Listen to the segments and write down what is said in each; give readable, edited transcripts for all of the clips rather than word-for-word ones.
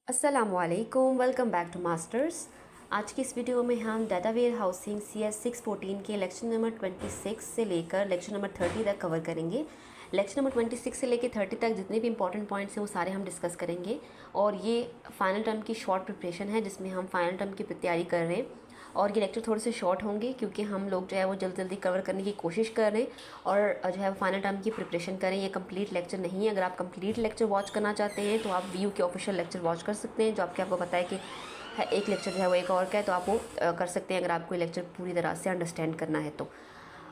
अस्सलामुअलैकुम, welcome back to masters. आज की इस वीडियो में हम डाटा वेयर हाउसिंग CS614 के लेक्चर नंबर 26 से लेकर लेक्चर नंबर 30 तक कवर करेंगे। लेक्चर नंबर 26 से लेकर 30 तक जितने भी इंपॉर्टेंट पॉइंट्स हैं वो सारे हम डिस्कस करेंगे। और ये फाइनल टर्म की शॉर्ट प्रिपरेशन है जिसमें हम फाइनल टर्म की तैयारी कर रहे हैं। और ये लेक्चर थोड़े से शॉर्ट होंगे क्योंकि हम लोग जो है वो जल्दी जल्दी कवर करने की कोशिश कर रहे हैं और जो है वो फाइनल टर्म की प्रिपरेशन करें। ये कंप्लीट लेक्चर नहीं है। अगर आप कंप्लीट लेक्चर वॉच करना चाहते हैं तो आप व्यू के ऑफिशियल लेक्चर वॉच कर सकते हैं, जो आपको पता है कि एक लेक्चर जो है वो एक और का है, तो आप वो कर सकते हैं अगर आपको ये लेक्चर पूरी तरह से अंडरस्टैंड करना है। तो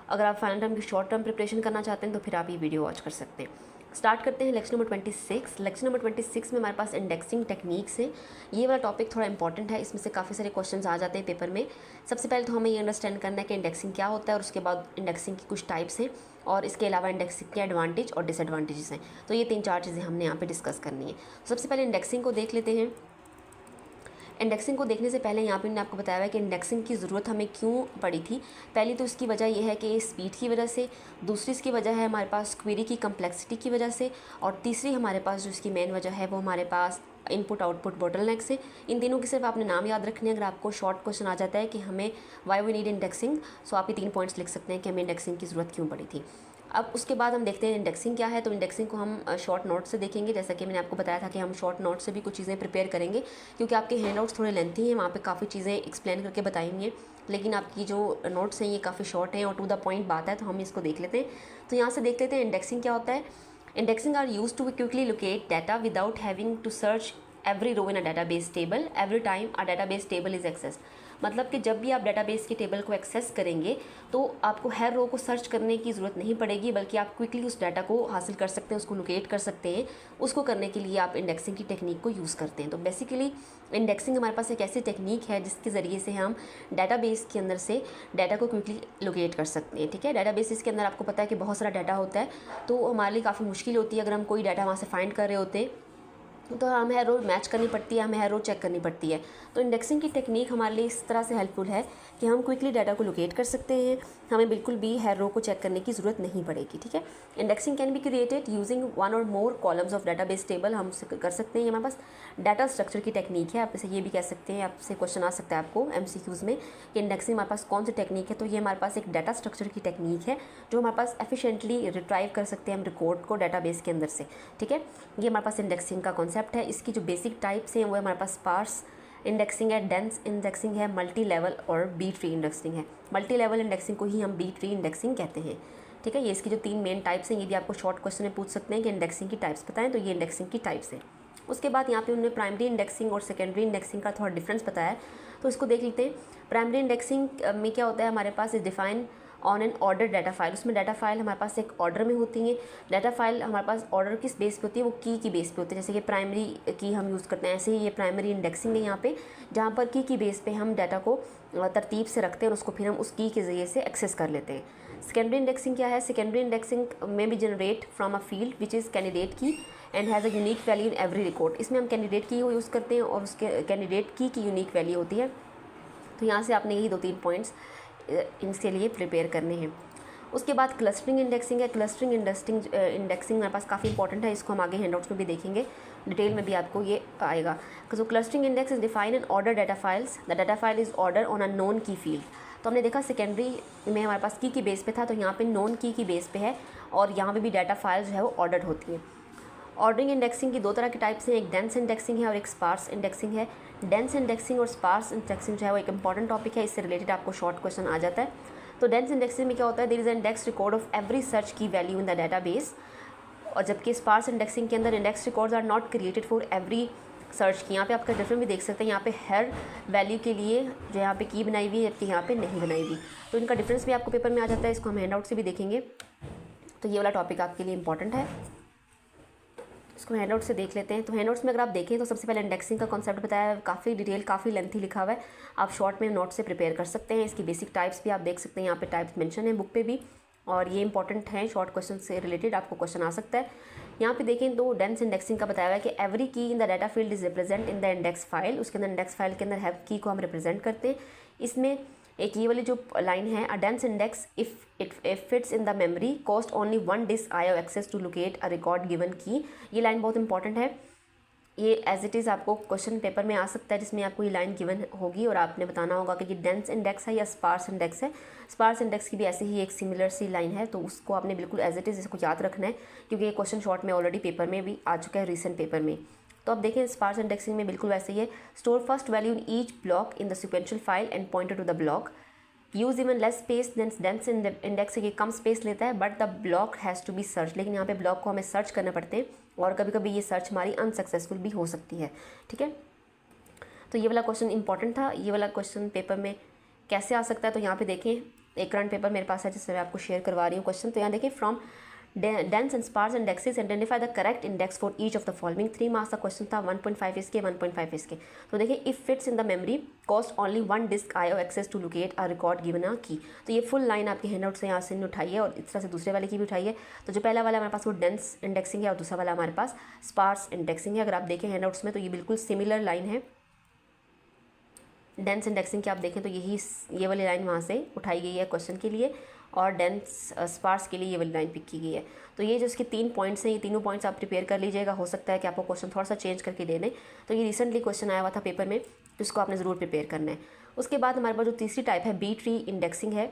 अगर आप फाइनल टर्म की शॉर्ट टर्म प्रिपरेशन करना चाहते हैं तो फिर आप ये वीडियो वॉच कर सकते हैं। स्टार्ट करते हैं लेक्चर नंबर 26। लेक्चर नंबर 26 में हमारे पास इंडेक्सिंग टेक्निक्स है। ये वाला टॉपिक थोड़ा इंपॉर्टेंट है, इसमें से काफ़ी सारे क्वेश्चंस आ जाते हैं पेपर में। सबसे पहले तो हमें ये अंडरस्टैंड करना है कि इंडेक्सिंग क्या होता है और उसके बाद इंडेक्सिंग की कुछ टाइप्स हैं और इसके अलावा इंडेक्सिंग के एडवांटेज और डिसएडवांटेजेस हैं। तो ये 3-4 चीज़ें हमने यहाँ पर डिस्कस करनी है। सबसे पहले इंडेक्सिंग को देख लेते हैं। इंडेक्सिंग को देखने से पहले यहाँ पे मैंने आपको बताया है कि इंडेक्सिंग की ज़रूरत हमें क्यों पड़ी थी। पहली तो इसकी वजह यह है कि स्पीड की वजह से, दूसरी इसकी वजह है हमारे पास क्वेरी की कम्प्लेक्सिटी की वजह से, और तीसरी हमारे पास जो इसकी मेन वजह है वो हमारे पास इनपुट आउटपुट बोटलनेक से। इन तीनों के सिर्फ आपने नाम याद रखने। अगर आपको शॉर्ट क्वेश्चन आ जाता है कि हमें वाई वी नीड इंडेक्सिंग, सो आप ये 3 पॉइंट्स लिख सकते हैं कि हमें इंडेक्सिंग की ज़रूरत क्यों पड़ी थी। अब उसके बाद हम देखते हैं इंडेक्सिंग क्या है। तो इंडेक्सिंग को हम शॉर्ट नोट से देखेंगे। जैसा कि मैंने आपको बताया था कि हम शॉर्ट नोट से भी कुछ चीज़ें प्रिपेयर करेंगे क्योंकि आपके हैंड आउट्स थोड़े लेंथी हैं, वहाँ पे काफ़ी चीज़ें एक्सप्लेन करके बताएंगे, लेकिन आपकी जो नोट्स हैं ये काफ़ी शॉर्ट हैं और टू द पॉइंट बात है। तो हम इसको देख लेते हैं। तो यहाँ से देख लेते हैं इंडेक्सिंग क्या होता है। Indexing are use to quickly locate data without having to search every row in a database table every time a database table is access. मतलब कि जब भी आप डाटाबेस के टेबल को एक्सेस करेंगे तो आपको हर रो को सर्च करने की ज़रूरत नहीं पड़ेगी, बल्कि आप क्विकली उस डाटा को हासिल कर सकते हैं, उसको लोकेट कर सकते हैं। उसको करने के लिए आप इंडेक्सिंग की टेक्निक को यूज़ करते हैं। तो बेसिकली इंडेक्सिंग हमारे पास एक ऐसी टेक्निक है जिसके ज़रिए से हम डाटाबेस के अंदर से डाटा को क्विकली लोकेट कर सकते हैं। ठीक है, डाटाबेस के अंदर आपको पता है कि बहुत सारा डाटा होता है, तो हमारे लिए काफ़ी मुश्किल होती है अगर हम कोई डाटा वहाँ से फाइंड कर रहे होते हैं तो हमें हर रो मैच करनी पड़ती है, हमें हर रो चेक करनी पड़ती है। तो इंडेक्सिंग की टेक्निक हमारे लिए इस तरह से हेल्पफुल है कि हम क्विकली डाटा को लोकेट कर सकते हैं, हमें बिल्कुल भी हर रो को चेक करने की ज़रूरत नहीं पड़ेगी। ठीक है, indexing can be created using one और मोर कॉलम्स ऑफ डाटाबेस टेबल। हम कर सकते हैं। हमारे पास डाटा स्ट्रक्चर की टेक्निक है। आप इसे ये भी कह सकते हैं, आपसे क्वेश्चन आ सकता है आपको MCQs में कि इंडेक्सिंग हमारे पास कौन सी टेक्निक है। तो ये हमारे पास एक डाटा स्ट्रक्चर की टेक्निक है जो हमारे पास एफिशिएंटली रिट्राइव कर सकते हैं हम रिकॉर्ड को डाटाबेस के अंदर से। ठीक है, ये हमारे पास इंडेक्सिंग का कॉन्सेप्ट है। इसकी जो बेसिक टाइप्स हैं वो हमारे पास स्पार्स इंडेक्सिंग है, डेंस इंडेक्सिंग है, मल्टी लेवल और बी ट्री इंडेक्सिंग है। मल्टी लेवल इंडेक्सिंग को ही हम बी ट्री इंडेक्सिंग कहते हैं। ठीक है, ये इसकी जो 3 मेन टाइप्स हैं, ये भी आपको शॉर्ट क्वेश्चन में पूछ सकते हैं कि इंडेक्सिंग की टाइप्स बताएं, तो ये इंडेक्सिंग की टाइप्स हैं। उसके बाद यहाँ पे उन्होंने प्राइमरी इंडेक्सिंग और सेकेंडरी इंडेक्सिंग का थोड़ा डिफरेंस बताया है, तो इसको देख लेते हैं। प्राइमरी इंडेक्सिंग में क्या होता है, हमारे पास is define on an order data file. उसमें डाटा फाइल हमारे पास एक ऑर्डर में होती है। डाटा फाइल हमारे पास ऑर्डर किस बेस पे होती है, वो की बेस पे होती है। जैसे कि प्राइमरी की हम यूज़ करते हैं, ऐसे ही ये प्राइमरी इंडेक्सिंग है यहाँ पे, जहाँ पर की बेस पे हम डाटा को तरतीब से रखते हैं और उसको फिर हम उस की के ज़रिए से एक्सेस कर लेते हैं। सेकेंडरी इंडेक्सिंग क्या है, सेकेंडरी इंडेक्सिंग में भी generate from a field which is candidate key and has a unique value in every record. इसमें हम कैंडिडेट की को यूज़ करते हैं और उसके कैंडिडेट की यूनिक वैल्यू होती है। तो यहाँ से आपने यही 2-3 पॉइंट्स इनके लिए प्रिपेयर करने हैं। उसके बाद क्लस्टरिंग इंडेक्सिंग है। क्लस्टरिंग इंडेक्सिंग हमारे पास काफ़ी इंपॉर्टेंट है, इसको हम आगे हैंडआउट्स में भी देखेंगे, डिटेल में भी आपको ये आएगा। So clustering index is define an order data files, the data file is order on a known key field. तो हमने देखा सेकेंडरी में हमारे पास की बेस पे था, तो यहाँ पे नोन की बेस पे है और यहाँ पे भी डाटा फाइल जो है वो ऑर्डर होती है। ऑर्डरिंग इंडेक्सिंग की 2 तरह के टाइप्स हैं, एक डेंस इंडेक्सिंग है और एक स्पार्स इंडेक्सिंग है। डेंस इंडेक्सिंग और स्पार्स इंडेक्सिंग जो है वो एक इंपॉर्टेंट टॉपिक है, इससे रिलेटेड आपको शॉर्ट क्वेश्चन आ जाता है। तो डेंस इंडेक्सिंग में क्या होता है, there is index record of every search key value in the database, और जबकि स्पार्स इंडेक्सिंग के अंदर index records are not created for every search key. यहाँ पे आपका डिफरेंस भी देख सकते हैं, यहाँ पे हर वैल्यू के लिए जो यहाँ पे की बनाई हुई है जबकि यहाँ पे नहीं बनाई हुई, तो इनका डिफरेंस भी आपको पेपर में आ जाता है। इसको हम हैंडआउट से भी देखेंगे। तो ये वाला टॉपिक आपके लिए इंपॉर्टेंट है, इसको हैंडआउट से देख लेते हैं। तो हैंडआउट्स में अगर आप देखें तो सबसे पहले इंडेक्सिंग का कॉन्सेप्ट बताया है, काफ़ी डिटेल, काफ़ी लेंथी लिखा हुआ है, आप शॉर्ट में नोट से प्रिपेयर कर सकते हैं। इसकी बेसिक टाइप्स भी आप देख सकते हैं, यहाँ पे टाइप्स मेंशन है बुक पे भी, और ये इंपॉर्टेंट है, शॉर्ट क्वेश्चन से रिलेटेड आपको क्वेश्चन आ सकता है। यहाँ पे देखें तो डेंस इंडेक्सिंग का बताया हुआ है कि एवरी की in the data field is represent in the index file. उसके अंदर इंडेक्स फाइल के अंदर हैव की को हम रिप्रेजेंट करते हैं। इसमें एक ये वाली जो लाइन है, a dense index if it fits in the memory cost only 1 disk I access to locate a record given key, ये लाइन बहुत इंपॉर्टेंट है। ये एज इट इज़ आपको क्वेश्चन पेपर में आ सकता है, जिसमें आपको ये लाइन गिवन होगी और आपने बताना होगा कि डेंस इंडेक्स है या स्पार्स इंडेक्स है। स्पार्स इंडेक्स की भी ऐसे ही एक सिमिलर सी लाइन है, तो उसको आपने बिल्कुल एज इट इज़ इसको याद रखना है, क्योंकि ये क्वेश्चन शॉर्ट में ऑलरेडी पेपर में भी आ चुका है, रिसेंट पेपर में। तो अब देखें स्पार्स इंडेक्सिंग में बिल्कुल वैसे ही है। Store first value in each block in the sequential file and pointer to the block. Use even less space than dense index, ये कम स्पेस लेता है, but the block has to be search, लेकिन यहाँ पे ब्लॉक को हमें search करना पड़ते हैं और कभी कभी ये सर्च हमारी अनसक्सेसफुल भी हो सकती है। ठीक है, तो ये वाला क्वेश्चन इंपॉर्टेंट था। ये वाला क्वेश्चन पेपर में कैसे आ सकता है, तो यहाँ पे देखें एक करंट पेपर मेरे पास है जिससे मैं आपको शेयर करवा रही हूँ क्वेश्चन। तो यहाँ देखिए from dense and sparse indexes identify the correct index for each of the following. 3 marks का क्वेश्चन था, 1.5 इसके 1.5 इसके। तो देखिए if fits in the memory cost only 1 disk IO access to locate a record given a key. तो ये full line आपके handout से यहाँ से उठाई है और इस तरह से दूसरे वाले की भी उठाई है। तो जो पहला वाला हमारे पास वो डेंस इंडेक्सिंग है और दूसरा वाला हमारे पास स्पार्स इंडेक्सिंग है। अगर आप देखें हैंडआउट्स में तो ये बिल्कुल सिमिलर लाइन है। डेंस इंडेक्सिंग की आप देखें तो ये वाली लाइन वहाँ से उठाई गई है क्वेश्चन के लिए, और डेंस स्पार्स के लिए ये वाली लाइन पिक की गई है। तो ये जो इसके 3 पॉइंट्स हैं, ये तीनों पॉइंट्स आप प्रिपेयर कर लीजिएगा। हो सकता है कि आपको क्वेश्चन थोड़ा सा चेंज करके दे दें। तो ये रिसेंटली क्वेश्चन आया हुआ था पेपर में, तो इसको आपने ज़रूर प्रिपेयर करना है। उसके बाद हमारे पास जो तीसरी टाइप है बी ट्री इंडेक्सिंग है,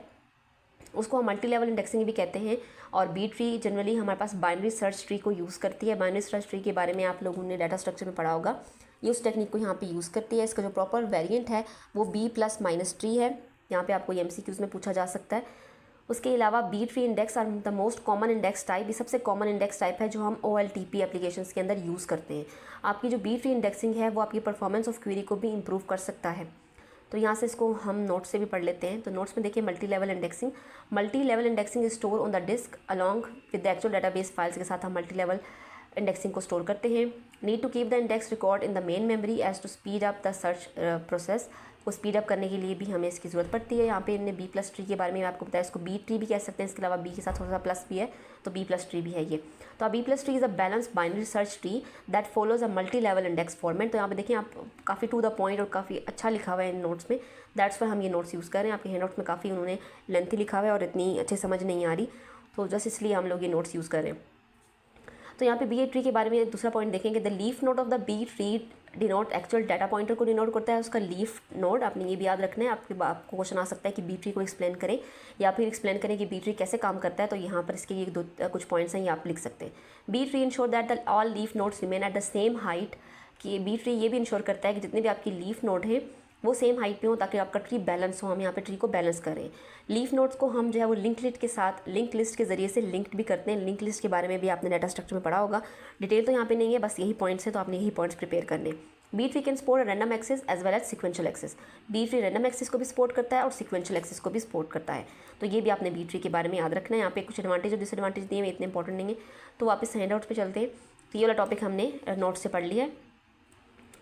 उसको हम मल्टी लेवल इंडेक्सिंग भी कहते हैं। और बी ट्री जनरली हमारे पास बाइनरी सर्च ट्री को यूज़ करती है। बाइनरी सर्च ट्री के बारे में आप लोगों ने डाटा स्ट्रक्चर में पढ़ा होगा। ये उस टेक्निक को यहाँ पे यूज़ करती है। इसका जो प्रॉपर वेरिएंट है वो B+- ट्री है। यहाँ पे आपको ये MCQs में पूछा जा सकता है। उसके अलावा B tree index are the most common index type. ये सबसे कॉमन इंडेक्स टाइप है जो हम OLTP एप्लीकेशंस के अंदर यूज़ करते हैं। आपकी जो बी ट्री इंडेक्सिंग है वो आपकी परफॉर्मेंस ऑफ क्वेरी को भी इम्प्रूव कर सकता है। तो यहाँ से इसको हम नोट्स से भी पढ़ लेते हैं। तो नोट्स में देखिए multi level indexing. Multi level indexing store on the disk along with the actual database files के साथ हम मल्टी लेवल इंडेक्सिंग को स्टोर करते हैं। Need to keep the index record in the main memory as to speed up the search process. को speed up करने के लिए भी हमें इसकी ज़रूरत पड़ती है। यहाँ पे इन्हें B+ ट्री के बारे में आपको बताया, इसको बी ट्री भी कह सकते हैं। इसके अलावा बी के साथ थोड़ा सा प्लस भी है, तो B+ ट्री भी है ये। तो B+ tree is a balance binary search tree that follows a multi level index format. तो यहाँ पे देखिए आप काफ़ी टू द पॉइंट और काफ़ी अच्छा लिखा हुआ है इन नोट्स में। दैट्स पर हम ये नोट्स यूज़ कर रहे हैं। आपके हैंड नोट्स में काफ़ी उन्होंने लेंथी लिखा हुआ है और इतनी अच्छी समझ नहीं आ रही, तो जस्ट इसलिए हम लोग ये नोट्स यूज़ कर रहे हैं। तो यहाँ पे बी ट्री के बारे में दूसरा पॉइंट देखेंगे। The leaf node of the B tree denote actual data pointer को डिनोट करता है उसका लीफ नोड। आपने ये भी याद रखना है। आपको क्वेश्चन आ सकता है कि बी ट्री को एक्सप्लेन करें या फिर एक्सप्लेन करें कि बी ट्री कैसे काम करता है। तो यहाँ पर इसके ये कुछ पॉइंट्स हैं, ये आप लिख सकते हैं। B tree ensure that the all leaf nodes remain at the same height. कि बी ट्री ये भी इंश्योर करता है कि जितने भी आपकी लीफ नोड हैं वो सेम हाइट पे हो, ताकि आपका ट्री बैलेंस हो। हम यहाँ पे ट्री को बैलेंस करें। लीफ नोड्स को हम जो है वो लिंक लिस्ट के जरिए से लिंक्ड भी करते हैं। लिंक लिस्ट के बारे में भी आपने डाटा स्ट्रक्चर में पढ़ा होगा। डिटेल तो यहाँ पे नहीं है, बस यही पॉइंट्स है, तो आपने यही पॉइंट्स प्रिपेयर करने। B tree can support random access as well as sequential access. B tree random access को भी सपोर्ट करता है और सिक्वेंशियल एक्सेस को भी सपोर्ट करता है। तो ये भी आपने बी ट्री के बारे में याद रखना है। यहाँ पे कुछ एडवांटेज और डिसएडवांटेज दिए हैं, इतने इंपॉर्टेंट नहीं है। तो वापस हैंडआउट्स पे चलते हैं। तो ये वाला टॉपिक हमने नोट्स से पढ़ लिया है।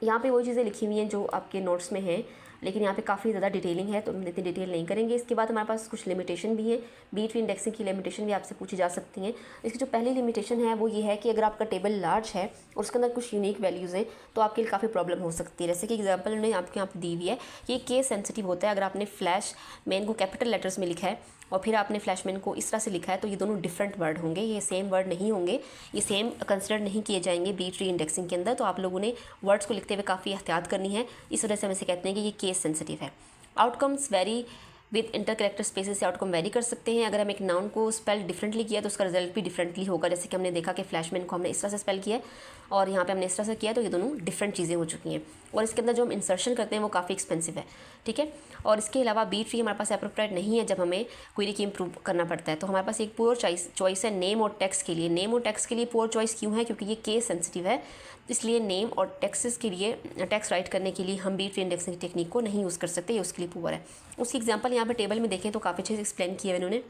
यहाँ पे वही चीज़ें लिखी हुई हैं जो आपके नोट्स में हैं, लेकिन यहाँ पे काफ़ी ज़्यादा डिटेलिंग है, तो हम इतनी डिटेल नहीं करेंगे। इसके बाद हमारे पास कुछ लिमिटेशन भी है। बी ट्री इंडेक्सिंग की लिमिटेशन भी आपसे पूछी जा सकती हैं। इसकी जो पहली लिमिटेशन है वो ये है कि अगर आपका टेबल लार्ज है और उसके अंदर कुछ यूनिक वैल्यूज़ हैं तो आपके लिए काफ़ी प्रॉब्लम हो सकती है। जैसे कि एग्जाम्पल उन्होंने आपके यहाँ पर दी हुई है कि ये केस सेंसिटिव होता है। अगर आपने फ्लैश मैन को कैपिटल लेटर्स में लिखा है और फिर आपने फ्लैशमैन को इस तरह से लिखा है, तो ये दोनों डिफरेंट वर्ड होंगे, ये सेम वर्ड नहीं होंगे, ये सेम कंसिडर नहीं किए जाएंगे बी ट्री इंडेक्सिंग के अंदर। तो आप लोगों ने वर्ड्स को लिखते हुए काफ़ी एहतियात करनी है। इस वजह से हम इसे कहते हैं कि ये केस सेंसिटिव है। Outcomes very with inter character spaces से आउटकम वेरी कर सकते हैं। अगर हम एक नाउन को स्पेल डिफरेंटली किया तो उसका रिजल्ट भी डिफरेंटली होगा। जैसे कि हमने देखा कि फ्लैशमैन को हमने इस तरह से स्पेल किया है और यहाँ पे हमने इस तरह से किया, तो ये दोनों डिफरेंट चीज़ें हो चुकी हैं। और इसके अंदर जो हम इंसर्शन करते हैं वो काफ़ी एक्सपेंसिव है, ठीक है। और इसके अलावा बी ट्री हमारे पास अप्रोप्रिएट नहीं है जब हमें क्वेरी की इम्प्रूव करना पड़ता है। तो हमारे पास एक पुअर चॉइस है नेम और टेक्स्ट के लिए। नेम और टेक्स्ट के लिए पुअर चॉइस क्यों है? क्योंकि ये केस सेंसिटिव है, इसलिए नेम और टेक्स्ट के लिए टेक्स्ट राइट करने के लिए हम बी ट्री इंडेक्सिंग टेक्निक को नहीं यूज़ कर सकते, ये उसके लिए पुअर है। उसकी एग्जांपल यहाँ पे टेबल में देखें तो काफ़ी अच्छे से एक्सप्लेन किया है इन्होंने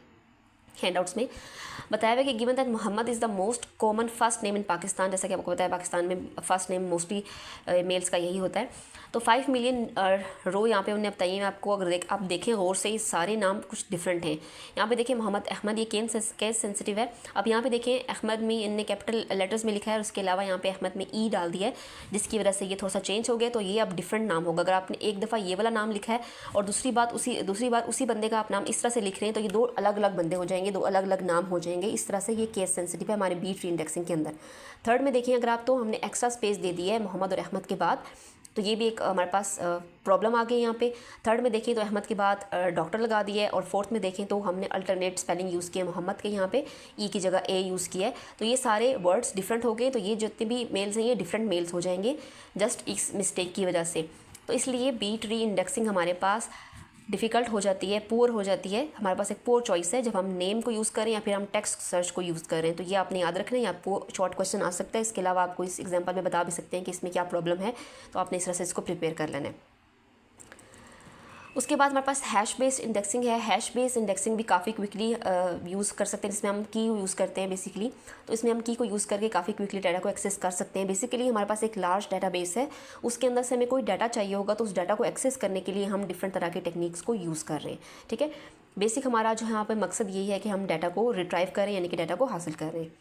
हैंडआउट्स में। बताया हुआ कि given that Mohammad is the most common first name in Pakistan. जैसा कि आपको बताया पाकिस्तान में फर्स्ट नेम मोस्टली मेल्स का यही होता है। तो 5 मिलियन रो यहाँ पे उन्होंने बताइए। आपको अगर आप देखें गौर से, ये सारे नाम कुछ डिफरेंट हैं। यहाँ पे देखिए मोहम्मद अहमद, ये केस सेंसिटिव है। अब यहाँ पे देखें अहमद में इनने कैपिटल लेटर्स में लिखा है और उसके अलावा यहाँ पे अहमद में ई डाल दिया है, जिसकी वजह से ये थोड़ा सा चेंज हो गया। तो ये अब डिफरेंट नाम होगा। अगर आपने एक दफ़ा ये वाला नाम लिखा है और दूसरी बार उसी बंदे का आप नाम इस तरह से लिख रहे हैं, तो ये दो अलग अलग बंदे हो जाएंगे। जाएंगे, दो अलग अलग नाम हो जाएंगे। इस तरह से ये केस सेंसिटिव है हमारे बी ट्री इंडेक्सिंग के अंदर। थर्ड में देखिए अगर आप, तो हमने एक्स्ट्रा स्पेस दे दी है मोहम्मद और अहमद के बाद, तो ये भी एक हमारे पास प्रॉब्लम आ गई यहाँ पे। थर्ड में देखें तो अहमद के बाद डॉक्टर लगा दिया है, और फोर्थ में देखें तो हमने अल्टरनेट स्पेलिंग यूज़ किया मोहम्मद के यहाँ पे ई की जगह ए यूज़ किया है। तो ये सारे वर्ड्स डिफरेंट हो गए, तो ये जितने भी मेल्स हैं ये डिफरेंट मेल्स हो जाएंगे जस्ट इस मिस्टेक की वजह से। तो इसलिए बी ट्री इंडेक्सिंग हमारे पास डिफ़िकल्ट हो जाती है, पुअर हो जाती है, हमारे पास एक पुअर चॉइस है जब हम नेम को यूज़ करें या फिर हम टेक्स्ट सर्च को यूज़ करें। तो ये आपने याद रखना है, आपको शॉर्ट क्वेश्चन आ सकता है। इसके अलावा आपको इस एग्जांपल में बता भी सकते हैं कि इसमें क्या प्रॉब्लम है, तो आपने इस तरह से इसको प्रिपेयर कर लेना है। उसके बाद हमारे पास हैश बेस्ड इंडेक्सिंग है। हैश बेस्ड इंडेक्सिंग भी काफ़ी क्विकली यूज़ कर सकते हैं, जिसमें हम की यूज़ करते हैं बेसिकली। तो इसमें हम की को यूज़ करके काफ़ी क्विकली डाटा को एक्सेस कर सकते हैं। बेसिकली हमारे पास एक लार्ज डाटाबेस है, उसके अंदर से हमें कोई डाटा चाहिए होगा, तो उस डाटा को एक्सेस करने के लिए हम डिफरेंट तरह के टेक्निक्स को यूज़ कर रहे हैं। ठीक है, बेसिक हमारा जो यहाँ पर मकसद यही है कि हम डाटा को रिट्राइव करें, यानी कि डाटा को हासिल कर रहे हैं।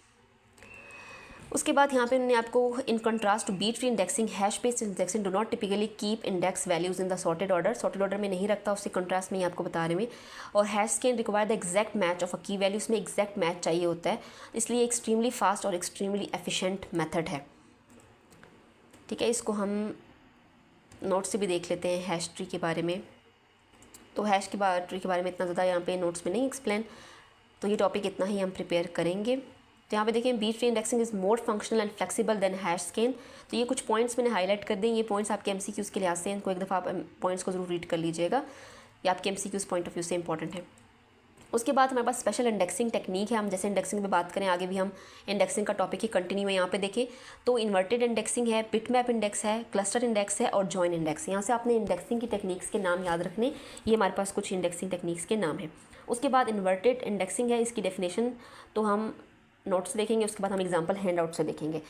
उसके बाद यहाँ पे उन्होंने आपको in contrast to B tree indexing, hash based indexing do not typically keep index values in the sorted order में नहीं रखता, उससे कंट्रास्ट में ही आपको बता रहे हैं। और hash can require the exact match of a की वैल्यू, इसमें एग्जैक्ट मैच चाहिए होता है, इसलिए एक्सट्रीमली फास्ट और एक्सट्रीमली एफिशिएंट मेथड है। ठीक है, इसको हम नोट्स से भी देख लेते हैं हैश ट्री के बारे में। तो हैश की ट्री के बारे में इतना ज़्यादा यहाँ पे नोट्स में नहीं एक्सप्लेन, तो ये टॉपिक इतना ही हम प्रिपेयर करेंगे। तो यहाँ पे देखिए B tree indexing is more functional and flexible than hash scan. तो ये कुछ पॉइंट्स मैंने हाईलाइट कर दें, ये पॉइंट्स आपके एमसीक्यूज़ के लिहाज से, इनको एक दफ़ा आप पॉइंट्स को ज़रूर रीड कर लीजिएगा, ये आपके एमसीक्यूज़ पॉइंट ऑफ व्यू से इंपॉर्टेंट है। उसके बाद हमारे पास स्पेशल इंडेक्सिंग टेक्निक है। हम जैसे इंडेक्सिंग पे बात करें, आगे भी हम इंडेक्सिंग का टॉपिक ही कंटिन्यू है। यहाँ पे देखें तो इन्वर्टेड इंडेक्सिंग है, बिटमैप इंडेक्स है, क्लस्टर इंडेक्स है और जॉइन इंडेक्स। यहाँ से आपने इंडेक्सिंग की टेक्निक्स के नाम याद रखने, ये हमारे पास कुछ इंडेक्सिंग टेक्निक्स के नाम हैं। उसके बाद इन्वर्टेड इंडेक्सिंग है, इसकी डेफिनेशन तो हम नोट्स देखेंगे, उसके बाद हम एग्जांपल हैंड आउट से देखेंगे।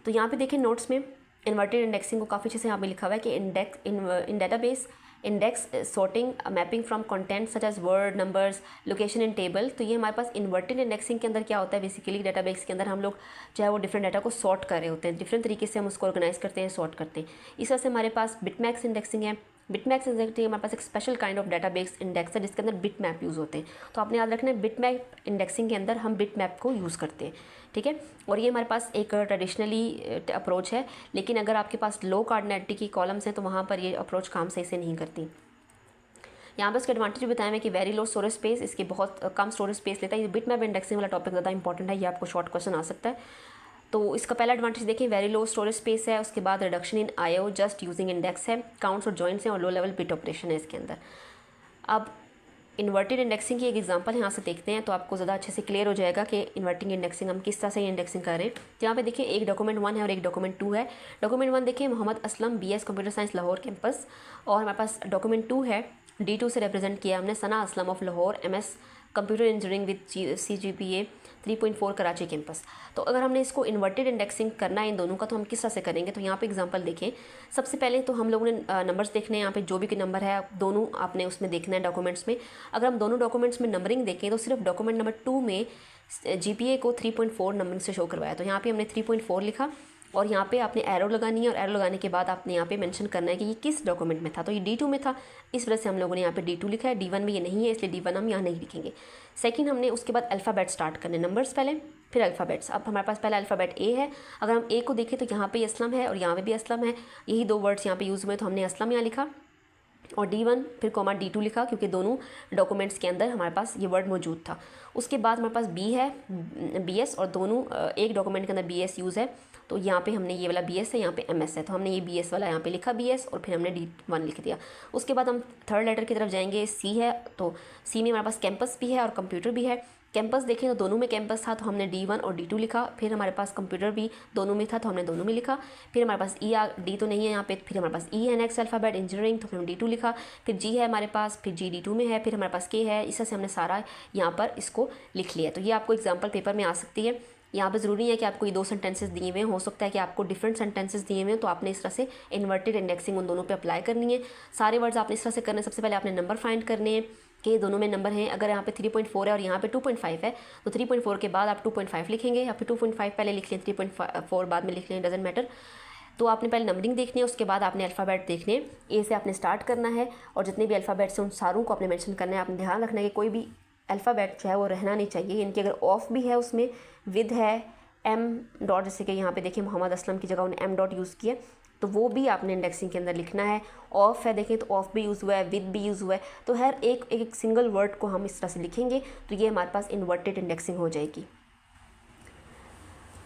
तो यहाँ पे देखें नोट्स में इन्वर्टेड इंडेक्सिंग को काफ़ी अच्छे से यहाँ पे लिखा हुआ है कि index in database index sorting mapping from content such as word, numbers, location in table. तो ये हमारे पास इन्वर्टेड इंडेक्सिंग के अंदर क्या होता है, बेसिकली डाटाबेस के अंदर हम लोग चाहे वो डिफरेंट डाटा को सॉर्ट कर रहे होते हैं, डिफरेंट तरीके से हम उसको ऑर्गेनाइज करते हैं, सॉर्ट करते हैं। इस तरह से हमारे पास बिटमैप्स इंडेक्सिंग है। बिटमैप्स इंडेक्सिंग हमारे पास एक special kind of database index है जिसके अंदर बिटमैप यूज़ होते हैं। तो आपने याद रखना है बिटमैप इंडेक्सिंग के अंदर हम बिटमैप को यूज़ करते हैं। ठीक है, और ये हमारे पास एक ट्रेडिशनली अप्रोच है, लेकिन अगर आपके पास लो कार्डिनैलिटी की कॉलम्स हैं तो वहाँ पर ये अप्रोच काम सही से नहीं करती। यहाँ पर इसके एडवांटेज बताया है कि वेरी लो स्टोरेज स्पेस, इसके बहुत कम स्टोरेज स्पेस लेता है। ये बिटमैप इंडेक्सिंग वाला टॉपिक ज़्यादा इंपॉर्टेंट है, ये आपको शॉर्ट क्वेश्चन आ सकता है। तो इसका पहला एडवांटेज देखिए वेरी लो स्टोरेज स्पेस है, उसके बाद reduction in IO just using index है, काउंट्स और जॉइंट्स हैं और लो लेवल बिट ऑपरेशन है इसके अंदर। अब इन्वर्टेड इंडेक्सिंग की एक एग्जांपल यहाँ से देखते हैं तो आपको ज़्यादा अच्छे से क्लियर हो जाएगा कि इन्वर्टिंग इंडेक्सिंग हम किस तरह से इंडेक्सिंग कर रहे हैं। तो यहाँ पे देखिए एक डॉक्यूमेंट 1 है और एक डॉक्यूमेंट 2 है। डॉक्यूमेंट 1 देखिए Mohammad Aslam BS computer science Lahore campus, और हमारे पास डॉक्यूमेंट 2 है D2 से रिप्रेजेंट किया हमने Sana Aslam of Lahore MS computer engineering with CGPA 3.4 Karachi campus. तो अगर हमने इसको इन्वर्टेड इंडेक्सिंग करना है इन दोनों का, तो हम किस तरह से करेंगे। तो यहाँ पे एग्जांपल देखें, सबसे पहले तो हम लोगों ने नंबर्स देखने हैं, यहाँ पे जो भी नंबर है दोनों आपने उसमें देखना है डॉक्यूमेंट्स में। अगर हम दोनों डॉक्यूमेंट्स में नंबरिंग देखें तो सिर्फ डॉक्यूमेंट नंबर 2 में GPA को 3.4 नंबरिंग से शो करवाया, तो यहाँ पर हमने 3.4 लिखा, और यहाँ पे आपने एरो लगानी है, और एरो लगाने के बाद आपने यहाँ पे मेंशन करना है कि ये किस डॉक्यूमेंट में था। तो ये D2 में था, इस वजह से हम लोगों ने यहाँ पे D2 लिखा है। D1 में ये नहीं है, इसलिए D1 हम यहाँ नहीं लिखेंगे। सेकंड हमने उसके बाद अल्फ़ाबेट स्टार्ट करने, नंबर्स पहले फिर अल्फ़ाबेट्स। अब हमारे पास पहला अल्फ़ाबेट A है, अगर हम A को देखें तो यहाँ पे असलम है और यहाँ पे भी असलम है, यही दो वर्ड्स यहाँ पे यूज़ हुए, तो हमने असलम यहाँ लिखा और D1 फिर कॉमा D2 लिखा, क्योंकि दोनों डॉक्यूमेंट्स के अंदर हमारे पास ये वर्ड मौजूद था। उसके बाद हमारे पास B है BS, और दोनों एक डॉक्यूमेंट के अंदर BS यूज़ है, तो यहाँ पे हमने ये वाला BS है, यहाँ पे MS है, तो हमने ये BS वाला यहाँ पे लिखा BS, और फिर हमने D1 लिख दिया। उसके बाद हम थर्ड लेटर की तरफ जाएंगे, C है, तो C में हमारे पास कैंपस भी है और कंप्यूटर भी है। कैंपस देखें तो दोनों में कैंपस था, तो हमने D1 और D2 लिखा। फिर हमारे पास कंप्यूटर भी दोनों में था, तो हमने दोनों में लिखा। फिर हमारे पास D तो नहीं है यहाँ पे, फिर हमारे पास E है नेक्स्ट अल्फ़ाबेट इंजीनियरिंग, तो फिर हमने D2 लिखा। फिर G है हमारे पास, फिर G D2 में है, फिर हमारे पास K है। इस तरह से हमने सारा यहाँ पर इसको लिख लिया। तो ये आपको एग्जाम्पल पेपर में आ सकती है। यहाँ पे ज़रूरी है कि आपको ये दो सेंटेंसेस दिए हुए हैं, हो सकता है कि आपको डिफरेंट सेंटेंसेस दिए हुए हैं, तो आपने इस तरह से इन्वर्टेड इंडेक्सिंग उन दोनों पे अप्लाई करनी है। सारे वर्ड्स आपने इस तरह से करने, सबसे पहले आपने नंबर फाइंड करने हैं कि दोनों में नंबर हैं। अगर यहाँ पे 3.4 है और यहाँ पे 2.5 है, तो 3.4 के बाद आप 2.5 लिखेंगे, या फिर 2.5 पहले लिख लें, 3.4 बाद में लिख लें, डजेंट मैटर। तो आपने पहले नंबरिंग देखनी है, उसके बाद आपने अल्फ़ाबेट देखने हैं। A से आपने स्टार्ट करना है, और जितने भी अल्फ़ाबेट्स हैं उन सारों को आपने मेंशन करना है। आपने ध्यान रखना है कि कोई भी अल्फ़ाबेट जो है वो रहना नहीं चाहिए, यानी कि अगर ऑफ भी है उसमें विद है एम डॉट, जैसे कि यहाँ पे देखिए मोहम्मद असलम की जगह उन्हें एम डॉट यूज़ किया, तो वो भी आपने इंडेक्सिंग के अंदर लिखना है। ऑफ है देखें तो ऑफ भी यूज़ हुआ है, विद भी यूज़ हुआ है, तो हर एक सिंगल वर्ड को हम इस तरह से लिखेंगे तो ये हमारे पास इन्वर्टेड इंडेक्सिंग हो जाएगी।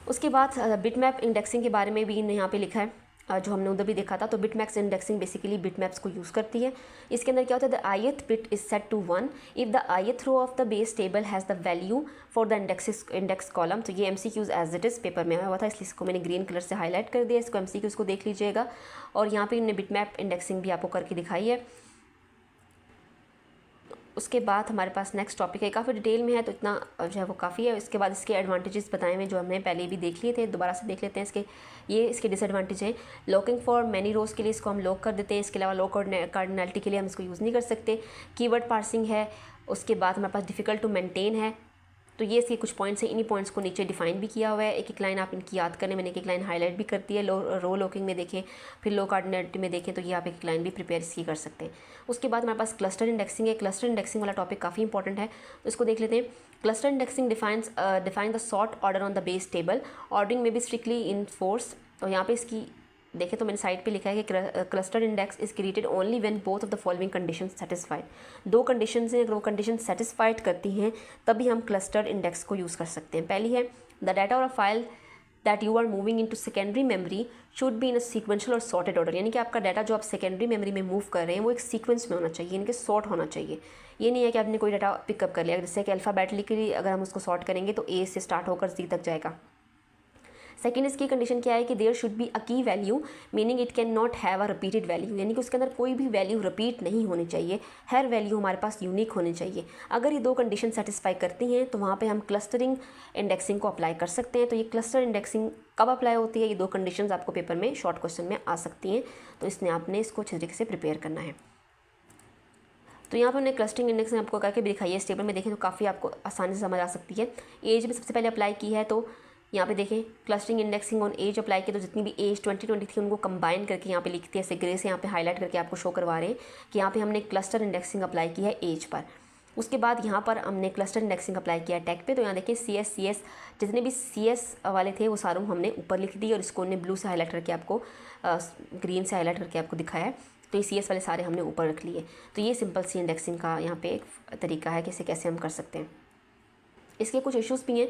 उसके बाद बिटमैप इंडेक्सिंग के बारे में भी यहाँ पे लिखा है, जो हमने उधर भी देखा था। तो बिटमैप्स इंडेक्सिंग बेसिकली बिटमैप्स को यूज़ करती है। इसके अंदर क्या होता है, the ith bit is set to 1 if the ith row of the base table has the value for the index column. तो ये MCQs as it is paper में आया हुआ था, इसलिए इसको मैंने ग्रीन कलर से हाईलाइट कर दिया। इसको MCQs को देख लीजिएगा, और यहाँ पे इन्होंने बिटमैप इंडेक्सिंग भी आपको करके दिखाई है। उसके बाद हमारे पास नेक्स्ट टॉपिक है, काफ़ी डिटेल में है तो इतना जो है वो काफ़ी है। इसके बाद इसके एडवांटेजेस बताए हुए जो हमने पहले भी देख लिए थे, दोबारा से देख लेते हैं। इसके डिसएडवांटेज हैं, लॉकिंग फॉर मैनी रोज़ के लिए इसको हम लॉक कर देते हैं। इसके अलावा लो कार्डिनलिटी के लिए हम इसको यूज़ नहीं कर सकते। कीवर्ड पार्सिंग है। उसके बाद हमारे पास डिफ़िकल्ट टू मेंटेन है। तो ये इसके कुछ पॉइंट्स हैं, इन्हीं पॉइंट्स को नीचे डिफाइन भी किया हुआ है। एक एक लाइन आप इनकी याद करने, मैंने एक लाइन हाईलाइट भी करती है। रो लॉकिंग में देखें, फिर लो कार्डिनलिटी में देखें, तो ये आप एक लाइन भी प्रिपेयर इसकी कर सकते हैं। उसके बाद हमारे पास क्लस्टर इंडेक्सिंग है। क्लस्टर इंडेक्सिंग वाला टॉपिक काफ़ी इंपॉर्टेंट है, तो इसको देख लेते हैं। Cluster indexing define the sort order on the base table, ordering में भी स्ट्रिक्टली इन फोर्स। और यहाँ पे इसकी देखें तो मैंने साइड पे लिखा है कि cluster index is created only when both of the following condition satisfied. दो कंडीशन हैं, अगर वो कंडीशन सेटिस्फाइड करती हैं तभी हम क्लस्टर इंडेक्स को यूज़ कर सकते हैं। पहली है, द डाटा और file that you are moving into secondary memory should be in a sequential और सॉर्टेड ऑर्डर, यानी कि आपका डाटा जो आप सेकेंडरी मेमोरी में मूव कर रहे हैं वो एक सीक्वेंस में होना चाहिए, यानी कि सॉर्ट होना चाहिए। ये नहीं है कि आपने कोई डाटा पिकअप कर लिया, जैसे कि अल्फ़ाबेटिकली अगर हम उसको सॉर्ट करेंगे तो ए से स्टार्ट होकर जी तक जाएगा। सेकेंड इसकी कंडीशन क्या है कि देयर शुड बी अ की value, meaning it can not have a repeated value, यानी कि उसके अंदर कोई भी वैल्यू रिपीट नहीं होनी चाहिए, हर वैल्यू हमारे पास यूनिक होनी चाहिए। अगर ये दो कंडीशन सेटिस्फाई करती हैं तो वहाँ पे हम क्लस्टरिंग इंडेक्सिंग को अप्लाई कर सकते हैं। तो ये क्लस्टर इंडेक्सिंग कब अप्लाई होती है, ये दो कंडीशंस आपको पेपर में शॉर्ट क्वेश्चन में आ सकती हैं, तो इसने आपने इसको अच्छे तरीके से प्रिपेयर करना है। तो यहाँ पर हमने क्लस्टरिंग इंडेक्सिंग आपको करके भी दिखाई है, इस टेबल में देखें तो काफ़ी आपको आसानी से समझ आ सकती है। एज में सबसे पहले अप्लाई की है, तो यहाँ पे देखें clustering indexing on as apply किया, तो जितनी भी एज 2020 थी उनको कंबाइन करके यहाँ पे लिखती है, ऐसे ग्रे से यहाँ पे हाईलाइट करके आपको शो करवा रहे हैं कि यहाँ पे हमने क्लस्टर इंडेक्सिंग अप्लाई की है एज पर। उसके बाद यहाँ पर हमने क्लस्टर इंडेक्सिंग अप्लाई किया है टेक पे, तो यहाँ देखिए CS जितने भी CS वाले थे वो सारों हमने ऊपर लिख दिए, और इसको ने ब्लू से हाईलाइट करके आपको ग्रीन से हाईलाइट करके आपको दिखाया है। तो ये CS वाले सारे हमने ऊपर रख लिए। तो ये सिंपल सी इंडेक्सिंग का यहाँ पे एक तरीका है कि इसे कैसे हम कर सकते हैं। इसके कुछ इश्यूज़ भी हैं।